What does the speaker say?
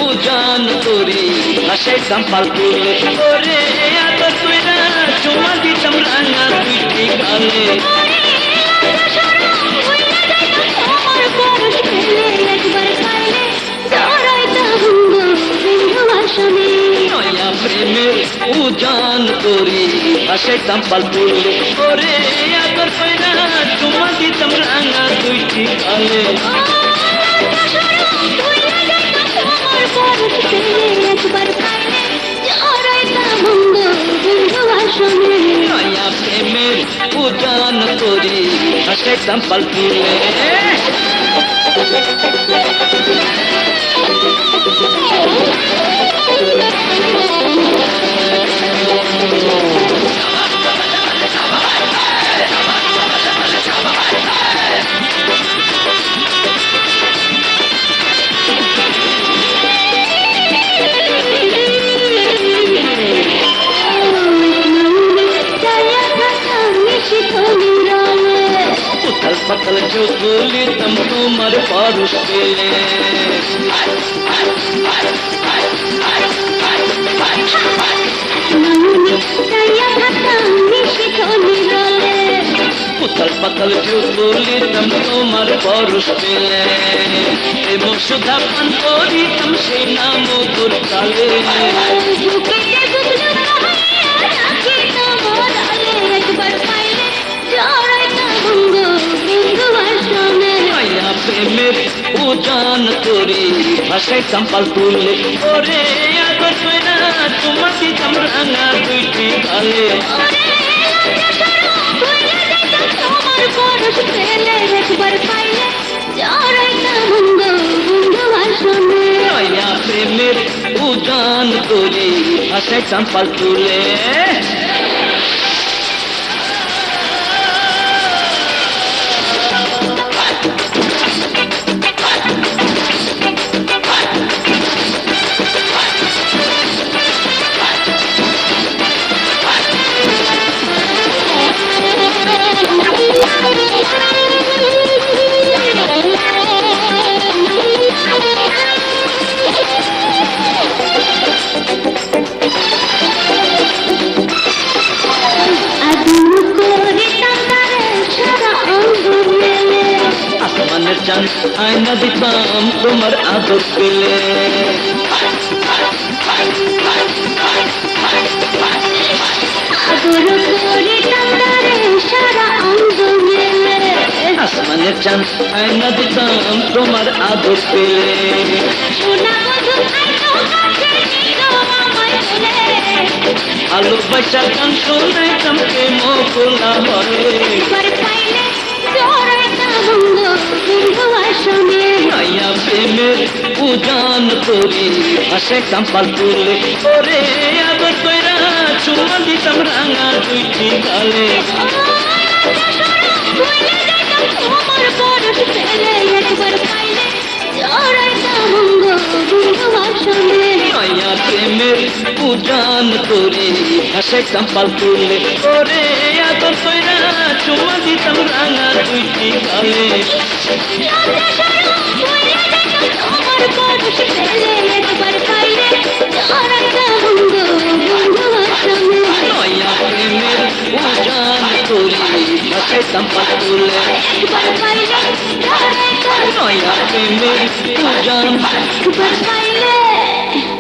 উজান তোরে হাসাইতাম পালতুলে ওরে এত তুই না চুমা দিতাম রাঙা দুইটি গালে নয়া প্রেমের উজান তোরে হাসাইতাম পালতুলে ওরে এত তুই না চুমা দিতাম রাঙা দুইটি গালে নয়া প্রেমের উজান তোরে হাসাইতাম পালতুলে उथल पथल जो बोली तम तुम्हार पारुष पेले उथल पथल जो बोली तम तुम्हार पारुष पेले सुधा पन कोरी तम से नामो दुर्ताले प्रेमेर उजान तोरे हासाइताम पालतुले ओरे आगर तुई ना चुमा दिताम राঙা দুইটি গালে নয়া প্রেমের উজান তোরে হাসাইতাম পালতুলে চান আয়না দিতাম তোমার আদর পেলে আসমানের চান আয়না দিতাম তোমার আদর পেলে আলো বৈশা গান শোনাইতাম প্রেম কোলা বলে নয়া প্রেমের উজান তোরে হাসাইতাম পালতুলে ওরে আবার কইরা চুমা দিতাম রাঙা দুইটি গালে নয়া প্রেমের উজান তোরে হাসাইতাম পালতুলে ওরে আবার কইরা চুমা দিতাম রাঙা দুইটি গালে নয়া প্রেমের উজান তোরে হাসাইতাম পালতুলে নয়া প্রেমের উজান